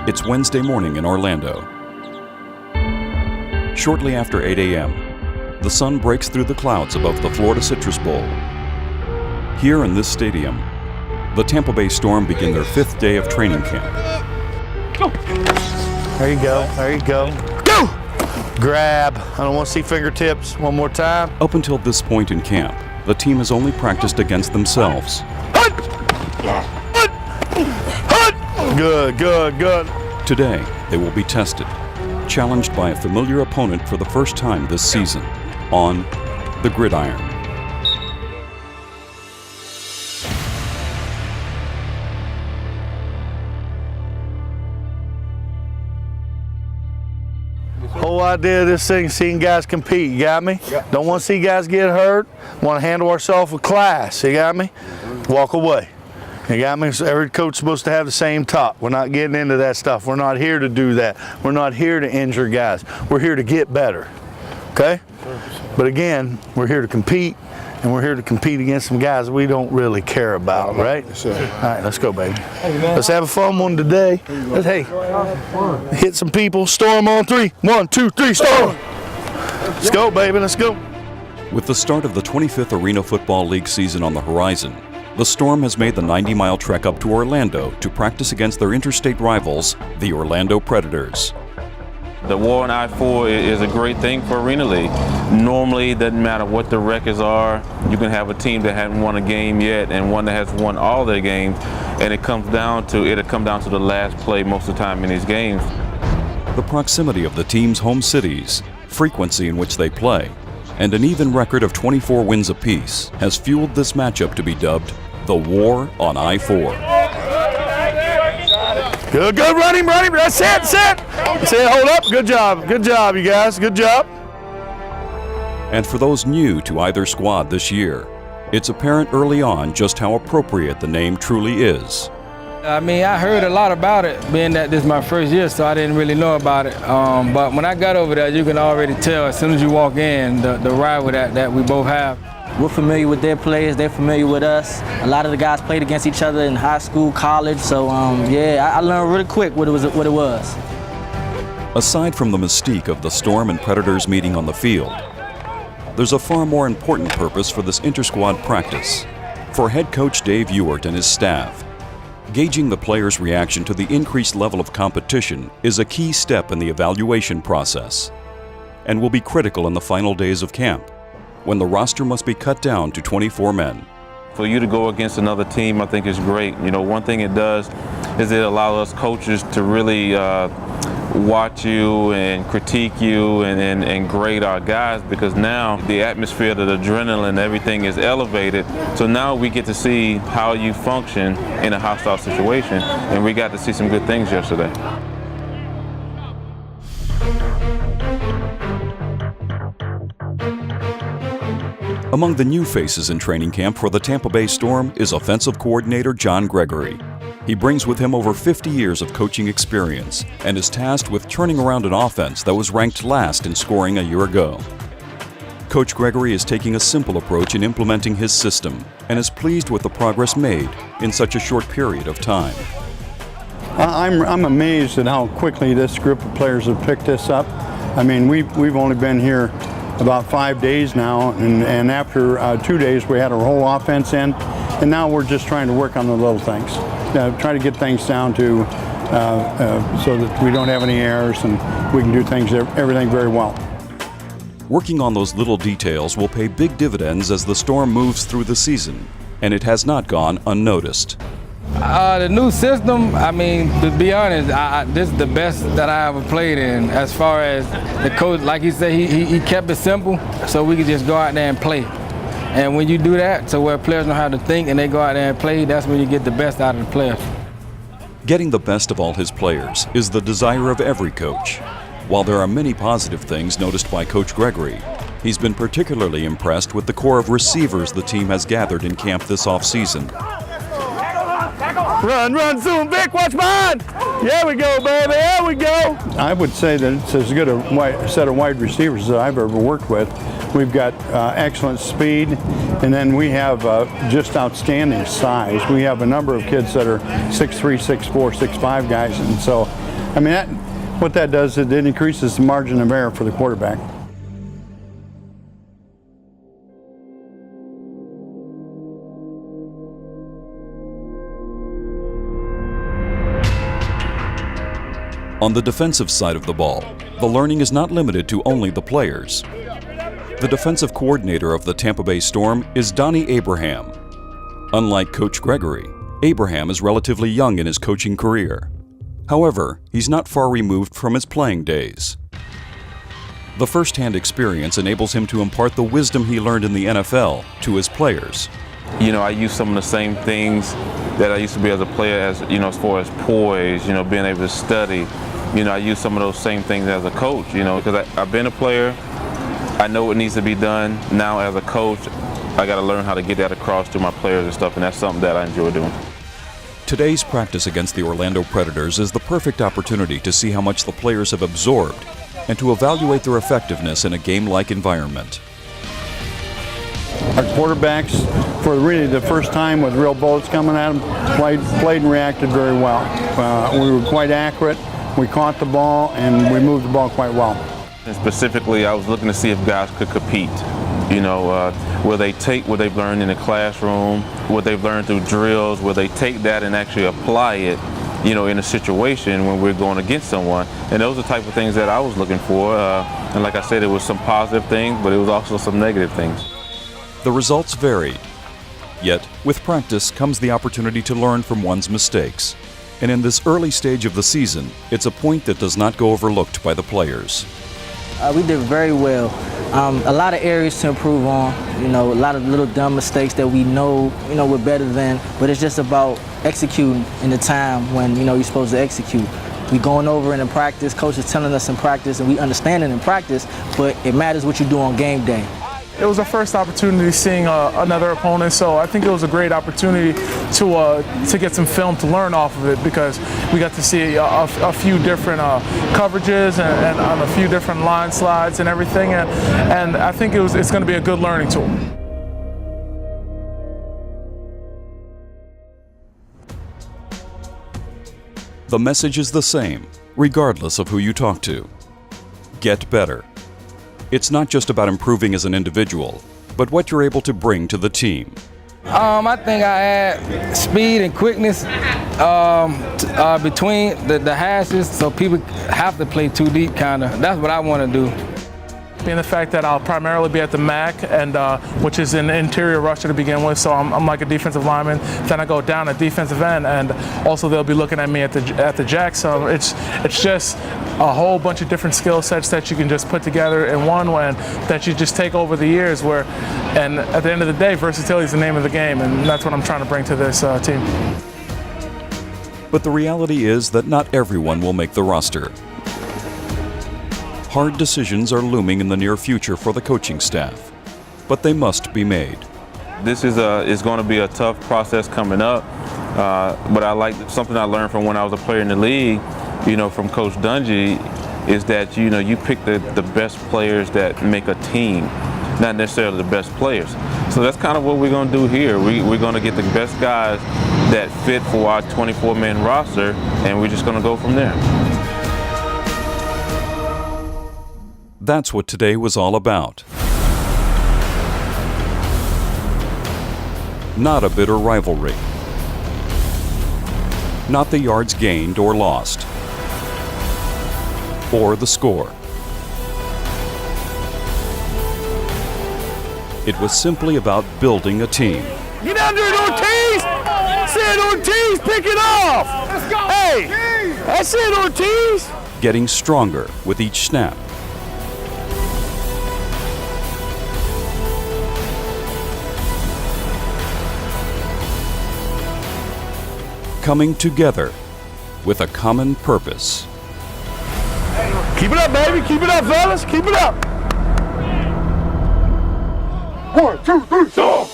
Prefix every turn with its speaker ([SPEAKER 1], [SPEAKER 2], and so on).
[SPEAKER 1] It's Wednesday morning in Orlando. Shortly after 8 a.m., the sun breaks through the clouds above the Florida Citrus Bowl. Here in this stadium, the Tampa Bay Storm begin their 5th day of training camp.
[SPEAKER 2] Go! There you go, there you go. Go! Grab. I don't want to see fingertips. One more time.
[SPEAKER 1] Up until this point in camp, the team has only practiced against themselves.
[SPEAKER 2] Good, good, good.
[SPEAKER 1] Today, they will be tested, challenged by a familiar opponent for the first time this season, on the Gridiron.
[SPEAKER 2] Whole idea of this thing is seeing guys compete, you got me?
[SPEAKER 3] Yep.
[SPEAKER 2] Don't want to see guys get hurt, want to handle ourselves with class, you got me? Walk away. You got me? So every coach's supposed to have the same talk. We're not getting into that stuff. We're not here to do that. We're not here to injure guys. We're here to get better, okay? But again, we're here to compete, and we're here to compete against some guys we don't really care about, right?
[SPEAKER 3] Yes, sir.
[SPEAKER 2] All right, let's go, baby. Let's have a fun one today. Hey, hit some people. Storm on 3. 1, 2, 3, storm. Let's go, baby. Let's go.
[SPEAKER 1] With the start of the 25th Arena Football League season on the horizon, the Storm has made the 90-mile trek up to Orlando to practice against their interstate rivals, the Orlando Predators.
[SPEAKER 4] The war on I-4 is a great thing for Arena League. Normally, it doesn't matter what the records are. You can have a team that hasn't won a game yet and one that has won all their games, and it'll come down to the last play most of the time in these games.
[SPEAKER 1] The proximity of the team's home cities, frequency in which they play, and an even record of 24 wins apiece has fueled this matchup to be dubbed the War on I-4.
[SPEAKER 2] Good, good, running. That's it, hold up. Good job, you guys, good job.
[SPEAKER 1] And for those new to either squad this year, it's apparent early on just how appropriate the name truly is.
[SPEAKER 5] I mean, I heard a lot about it, being that this is my first year, so I didn't really know about it. But when I got over there, you can already tell as soon as you walk in, the rival that we both have.
[SPEAKER 6] We're familiar with their players, they're familiar with us. A lot of the guys played against each other in high school, college, so yeah, I learned really quick what it was.
[SPEAKER 1] Aside from the mystique of the Storm and Predators meeting on the field, there's a far more important purpose for this inter-squad practice. For head coach Dave Ewart and his staff, gauging the players' reaction to the increased level of competition is a key step in the evaluation process and will be critical in the final days of camp, when the roster must be cut down to 24 men.
[SPEAKER 4] For you to go against another team, I think is great. You know, one thing it does is it allows us coaches to really watch you and critique you and grade our guys, because now the atmosphere, the adrenaline, everything is elevated. So now we get to see how you function in a hostile situation, and we got to see some good things yesterday.
[SPEAKER 1] Among the new faces in training camp for the Tampa Bay Storm is offensive coordinator John Gregory. He brings with him over 50 years of coaching experience and is tasked with turning around an offense that was ranked last in scoring a year ago. Coach Gregory is taking a simple approach in implementing his system and is pleased with the progress made in such a short period of time.
[SPEAKER 3] I'm amazed at how quickly this group of players have picked this up. I mean, we've only been here about 5 days now, and after 2 days we had our whole offense in, and now we're just trying to work on the little things, try to get things down to so that we don't have any errors and we can do everything very well.
[SPEAKER 1] Working on those little details will pay big dividends as the Storm moves through the season, and it has not gone unnoticed.
[SPEAKER 5] The new system, I mean, to be honest, this is the best that I ever played in. As far as the coach, like he said, he kept it simple so we could just go out there and play. And when you do that, so where players know how to think and they go out there and play, that's when you get the best out of the players.
[SPEAKER 1] Getting the best of all his players is the desire of every coach. While there are many positive things noticed by Coach Gregory, he's been particularly impressed with the core of receivers the team has gathered in camp this offseason.
[SPEAKER 2] Run, zoom, Vic, watch behind. There we go, baby, there we go.
[SPEAKER 3] I would say that it's as good a set of wide receivers as I've ever worked with. We've got excellent speed, and then we have just outstanding size. We have a number of kids that are 6'3", 6'4", 6'5" guys, and so I mean, what that does is it increases the margin of error for the quarterback.
[SPEAKER 1] On the defensive side of the ball, the learning is not limited to only the players. The defensive coordinator of the Tampa Bay Storm is Donnie Abraham. Unlike Coach Gregory, Abraham is relatively young in his coaching career. However, he's not far removed from his playing days. The first-hand experience enables him to impart the wisdom he learned in the NFL to his players.
[SPEAKER 4] You know, I use some of the same things that I used to be as a player, as you know, as far as poise, you know, being able to study. You know, I use some of those same things as a coach, you know, because I've been a player. I know what needs to be done. Now as a coach, I got to learn how to get that across to my players and stuff, and that's something that I enjoy doing.
[SPEAKER 1] Today's practice against the Orlando Predators is the perfect opportunity to see how much the players have absorbed and to evaluate their effectiveness in a game-like environment.
[SPEAKER 3] Our quarterbacks, for really the first time with real bullets coming at them, played and reacted very well. We were quite accurate. We caught the ball and we moved the ball quite well.
[SPEAKER 4] And specifically, I was looking to see if guys could compete. You know, will they take what they've learned in the classroom, what they've learned through drills, will they take that and actually apply it, you know, in a situation when we're going against someone. And those are the type of things that I was looking for. And like I said, it was some positive things, but it was also some negative things.
[SPEAKER 1] The results varied. Yet, with practice comes the opportunity to learn from one's mistakes. And in this early stage of the season, it's a point that does not go overlooked by the players.
[SPEAKER 6] We did very well. A lot of areas to improve on, you know, a lot of little dumb mistakes that we know, you know, we're better than, but it's just about executing in the time when, you know, you're supposed to execute. We going over it in practice, coach is telling us in practice, and we understand it in practice, but it matters what you do on game day.
[SPEAKER 7] It was our first opportunity seeing another opponent, so I think it was a great opportunity to get some film to learn off of it, because we got to see a few different coverages and on a few different line slides and everything, and I think it's going to be a good learning tool.
[SPEAKER 1] The message is the same, regardless of who you talk to. Get better. It's not just about improving as an individual, but what you're able to bring to the team.
[SPEAKER 5] I think I add speed and quickness between the hashes, so people have to play too deep, kind of. That's what I want to do.
[SPEAKER 7] Being the fact that I'll primarily be at the MAC, and which is an interior rusher to begin with, so I'm like a defensive lineman. Then I go down at defensive end, and also they'll be looking at me at the jack. So it's just a whole bunch of different skill sets that you can just put together in one that you just take over the years. And at the end of the day, versatility is the name of the game, and that's what I'm trying to bring to this team.
[SPEAKER 1] But the reality is that not everyone will make the roster. Hard decisions are looming in the near future for the coaching staff, but they must be made.
[SPEAKER 4] This is going to be a tough process coming up, but I like something I learned from when I was a player in the league, you know, from Coach Dungy, is that, you know, you pick the best players that make a team, not necessarily the best players. So that's kind of what we're going to do here. We're going to get the best guys that fit for our 24-man roster, and we're just going to go from there.
[SPEAKER 1] That's what today was all about. Not a bitter rivalry. Not the yards gained or lost. Or the score. It was simply about building a team.
[SPEAKER 2] Get under it, Ortiz! That's it, Ortiz! Pick it off! Let's go! Hey! That's it, Ortiz!
[SPEAKER 1] Getting stronger with each snap. Coming together with a common purpose.
[SPEAKER 2] Keep it up, baby. Keep it up, fellas. Keep it up. 1, 2, 3, go!